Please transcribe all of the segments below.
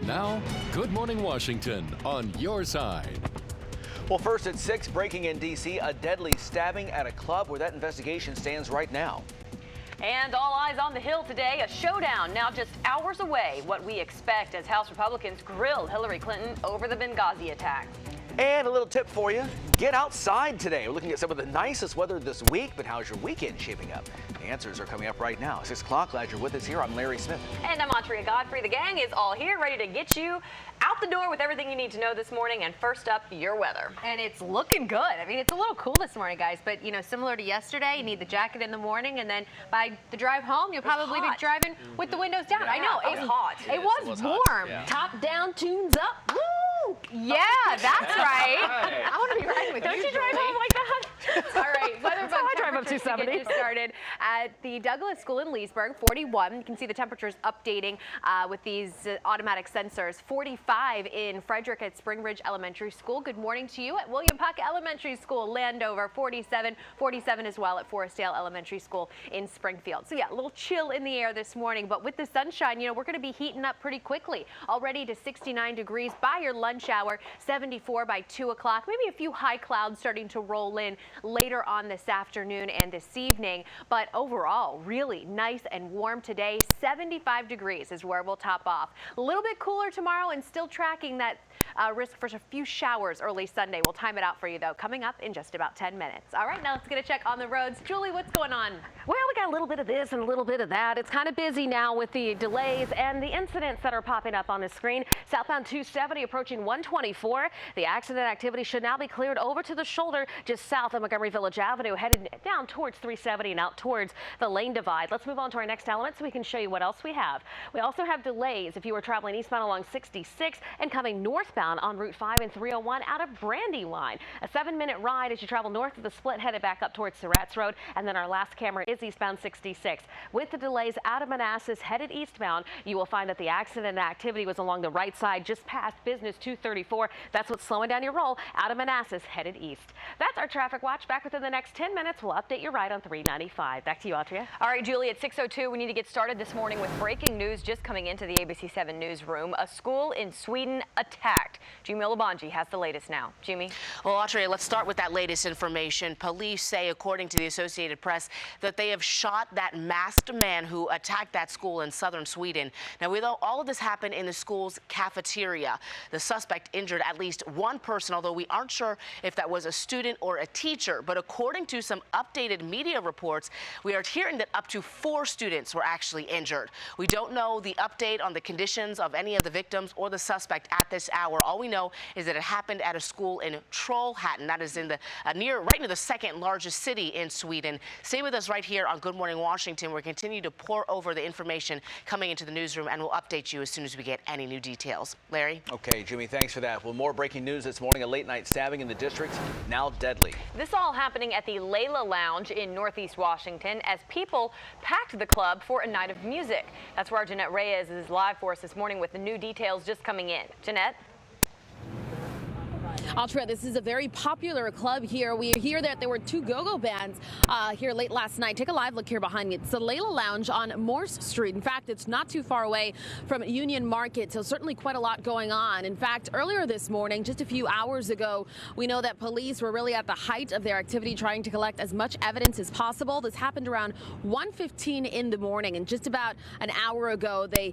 Now, Good Morning Washington on your side. Well, first at 6, breaking in D.C., a deadly stabbing at a club where that investigation stands right now. And all eyes on the Hill today, a showdown now just hours away. What we expect as House Republicans grill Hillary Clinton over the Benghazi attack. And a little tip for you, get outside today. We're looking at some of the nicest weather this week, but how's your weekend shaping up? The answers are coming up right now. 6 o'clock, glad you're with us here. I'm Larry Smith. And I'm Andrea Godfrey. The gang is all here, ready to get you out the door with everything you need to know this morning. And first up, your weather. And it's looking good. I mean, it's a little cool this morning, guys, but you know, similar to yesterday, you need the jacket in the morning, and then by the drive home, you'll probably be driving with the windows down. Yeah, I know, it was hot. It was warm. Yeah. Top down, tunes up. Woo! Yeah, that's right. I want to be riding with you. Don't you drive home like that? All right, weather bug I drive up temperatures to 270. get you started at the Douglas School in Leesburg, 41. You can see the temperatures updating with these automatic sensors. 45 in Frederick at Spring Ridge Elementary School. Good morning to you at William Puck Elementary School, Landover, 47. 47 as well at Forestdale Elementary School in Springfield. So yeah, a little chill in the air this morning, but with the sunshine, you know, we're going to be heating up pretty quickly. Already to 69 degrees by your lunch hour, 74 by 2 o'clock. Maybe a few high clouds starting to roll in later on this afternoon and this evening, but overall really nice and warm today. 75 degrees is where we'll top off. A little bit cooler tomorrow and still tracking that risk for a few showers early Sunday. We'll time it out for you though, coming up in just about 10 minutes. All right, now let's get a check on the roads. Julie, what's going on? Well, we got a little bit of this and a little bit of that. It's kind of busy now with the delays and the incidents that are popping up on the screen. Southbound 270 approaching 124. The accident activity should now be cleared over to the shoulder just south of Montgomery Village Avenue, headed down towards 370 and out towards the lane divide. Let's move on to our next element so we can show you what else we have. We also have delays if you were traveling eastbound along 66 and coming northbound on Route 5 and 301 out of Brandywine. A 7-minute ride as you travel north of the split headed back up towards Surratt's Road. And then our last camera is eastbound 66. With the delays out of Manassas headed eastbound, you will find that the accident activity was along the right side just past Business 234. That's what's slowing down your roll out of Manassas headed east. That's our traffic watch. Back within the next 10 minutes, we'll update your ride on 395. Back to you, Audrey. All right, Julie, at 6:02, we need to get started this morning with breaking news just coming into the ABC 7 newsroom. A school in Sweden attacked. Jimmy Olabanji has the latest now. Jimmy? Well, Audrey, let's start with that latest information. Police say, according to the Associated Press, that they have shot that masked man who attacked that school in southern Sweden. Now, all of this happened in the school's cafeteria. The suspect injured at least one person, although we aren't sure if that was a student or a teacher. But according to some updated media reports, we are hearing that up to 4 students were actually injured. We don't know the update on the conditions of any of the victims or the suspect at this hour. All we know is that it happened at a school in Trollhättan. That is in the right near the second largest city in Sweden. Stay with us right here on Good Morning Washington. We'll continue to pour over the information coming into the newsroom, and we'll update you as soon as we get any new details. Larry? Okay, Jimmy, thanks for that. Well, more breaking news this morning. A late-night stabbing in the district, now deadly. This all happening at the Layla Lounge in Northeast Washington as people packed the club for a night of music. That's where our Jeanette Reyes is live for us this morning with the new details just coming in. Jeanette? Altra, this is a very popular club here. We hear that there were 2 go-go bands here late last night. Take a live look here behind me. It's the Layla Lounge on Morse Street. In fact, it's not too far away from Union Market, so certainly quite a lot going on. In fact, earlier this morning, just a few hours ago, we know that police were really at the height of their activity trying to collect as much evidence as possible. This happened around 1:15 in the morning, and just about an hour ago, they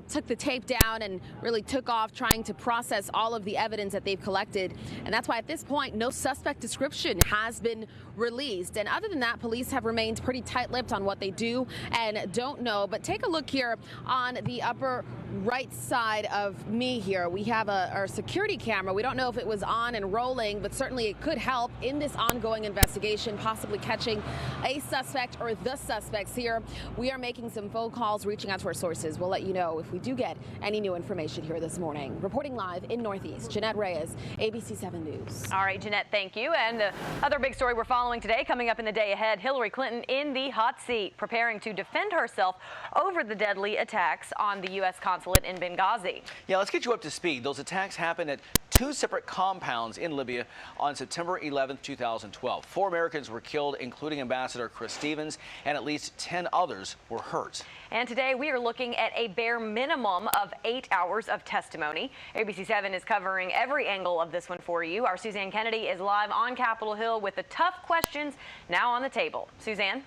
took the tape down and really took off trying to process all of the evidence that they've collected. And that's why at this point, no suspect description has been released. And other than that, police have remained pretty tight-lipped on what they do and don't know. But take a look here on the upper right side of me here. We have our security camera. We don't know if it was on and rolling, but certainly it could help in this ongoing investigation, possibly catching a suspect or the suspects here. We are making some phone calls, reaching out to our sources. We'll let you know if we do get any new information here this morning. Reporting live in Northeast, Jeanette Reyes, ABC 7 News. All right, Jeanette, thank you. And the other big story we're following today, coming up in the day ahead, Hillary Clinton in the hot seat, preparing to defend herself over the deadly attacks on the U.S. Constitution. consulate in Benghazi. Yeah, let's get you up to speed. Those attacks happened at 2 separate compounds in Libya on September 11, 2012. 4 Americans were killed, including Ambassador Chris Stevens, and at least 10 others were hurt. And today we are looking at a bare minimum of 8 hours of testimony. ABC 7 is covering every angle of this one for you. Our Suzanne Kennedy is live on Capitol Hill with the tough questions now on the table. Suzanne?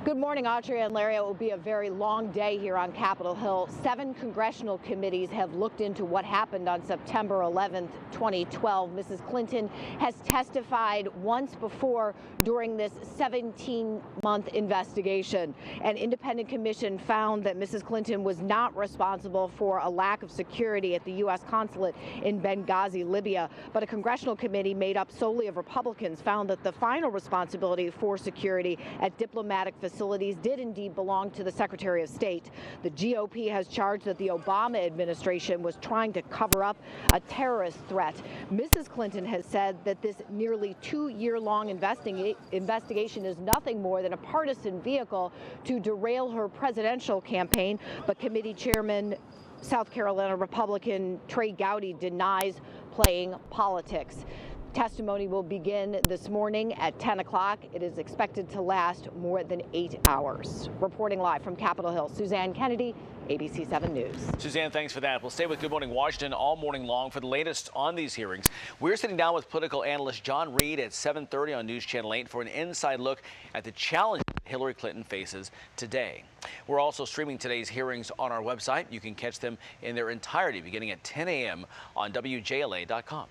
Good morning, Audrey and Larry. It will be a very long day here on Capitol Hill. 7 congressional committees have looked into what happened on September 11th, 2012. Mrs. Clinton has testified once before during this 17-month investigation. An independent commission found that Mrs. Clinton was not responsible for a lack of security at the U.S. consulate in Benghazi, Libya. But a congressional committee made up solely of Republicans found that the final responsibility for security at diplomatic facilities did indeed belong to the Secretary of State. The GOP has charged that the Obama administration was trying to cover up a terrorist threat. Mrs. Clinton has said that this nearly 2-year-long investigation is nothing more than a partisan vehicle to derail her presidential campaign. But committee chairman, South Carolina Republican Trey Gowdy, denies playing politics. Testimony will begin this morning at 10 o'clock. It is expected to last more than 8 hours. Reporting live from Capitol Hill, Suzanne Kennedy, ABC 7 News. Suzanne, thanks for that. We'll stay with Good Morning Washington all morning long for the latest on these hearings. We're sitting down with political analyst John Reed at 7:30 on News Channel 8 for an inside look at the challenges Hillary Clinton faces today. We're also streaming today's hearings on our website. You can catch them in their entirety beginning at 10 a.m. on WJLA.com.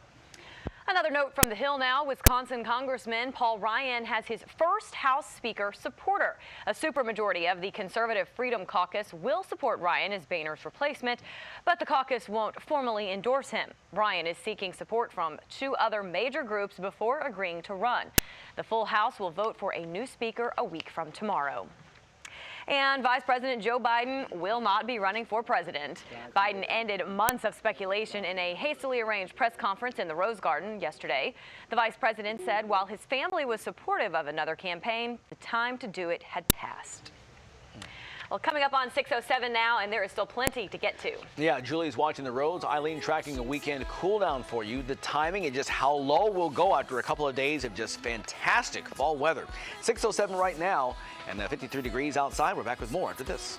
Another note from the Hill now. Wisconsin Congressman Paul Ryan has his first House Speaker supporter. A supermajority of the Conservative Freedom Caucus will support Ryan as Boehner's replacement, but the caucus won't formally endorse him. Ryan is seeking support from 2 other major groups before agreeing to run. The full House will vote for a new speaker a week from tomorrow. And Vice President Joe Biden will not be running for president. Biden ended months of speculation in a hastily arranged press conference in the Rose Garden yesterday. The vice president said while his family was supportive of another campaign, the time to do it had passed. Well, coming up on 6:07 now, and there is still plenty to get to. Yeah, Julie's watching the roads. Eileen tracking a weekend cool down for you. The timing and just how low we'll go after a couple of days of just fantastic fall weather. 6:07 right now, and 53 degrees outside. We're back with more after this.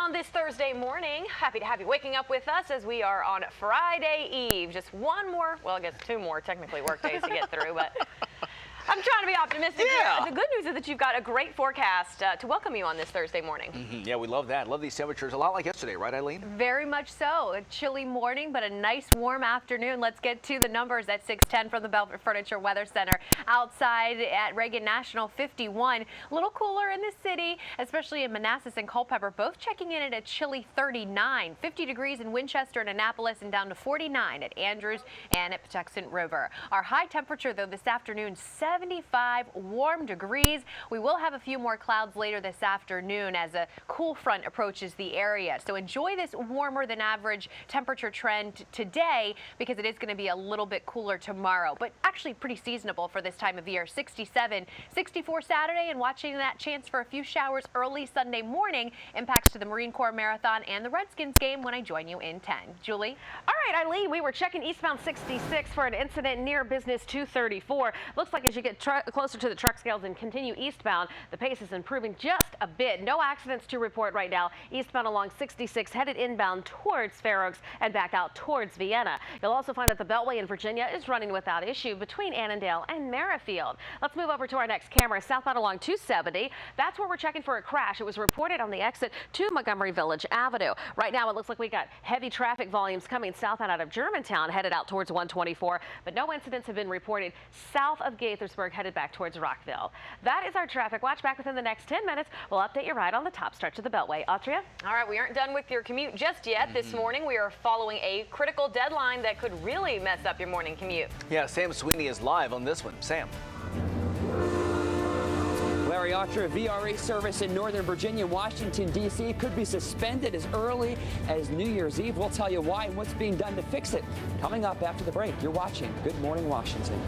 On this Thursday morning, happy to have you waking up with us as we are on Friday Eve. Just one more, well, I guess 2 more technically work days to get through, but I'm trying to be optimistic. Yeah. The good news is that you've got a great forecast to welcome you on this Thursday morning. Yeah, we love that. Love these temperatures. A lot like yesterday, right, Eileen? Very much so. A chilly morning, but a nice warm afternoon. Let's get to the numbers at 6:10 from the Belfort Furniture Weather Center. Outside at Reagan National, 51. A little cooler in the city, especially in Manassas and Culpeper, both checking in at a chilly 39. 50 degrees in Winchester and Annapolis, and down to 49 at Andrews and at Patuxent River. Our high temperature, though, this afternoon, 75 warm degrees. We will have a few more clouds later this afternoon as a cool front approaches the area. So enjoy this warmer than average temperature trend today because it is going to be a little bit cooler tomorrow, but actually pretty seasonable for this time of year. 67, 64 Saturday, and watching that chance for a few showers early Sunday morning. Impacts to the Marine Corps Marathon and the Redskins game when I join you in 10. Julie? All right, Eileen, we were checking eastbound 66 for an incident near Business 234. Looks like as you get closer to the truck scales and continue eastbound, the pace is improving just a bit. No accidents to report right now. Eastbound along 66, headed inbound towards Fair Oaks and back out towards Vienna. You'll also find that the Beltway in Virginia is running without issue between Annandale and Merrifield. Let's move over to our next camera, southbound along 270. That's where we're checking for a crash. It was reported on the exit to Montgomery Village Avenue. Right now, it looks like we got heavy traffic volumes coming southbound out of Germantown, headed out towards 124, but no incidents have been reported south of Gaithersburg, headed back towards Rockville. That is our traffic watch. Back within the next 10 minutes. We'll update your ride on the top stretch of the Beltway. Autria? All right, we aren't done with your commute just yet. This morning, we are following a critical deadline that could really mess up your morning commute. Yeah, Sam Sweeney is live on this one. Sam. Larry Autry. VRA service in Northern Virginia, Washington, D.C. could be suspended as early as New Year's Eve. We'll tell you why and what's being done to fix it. Coming up after the break, you're watching Good Morning Washington.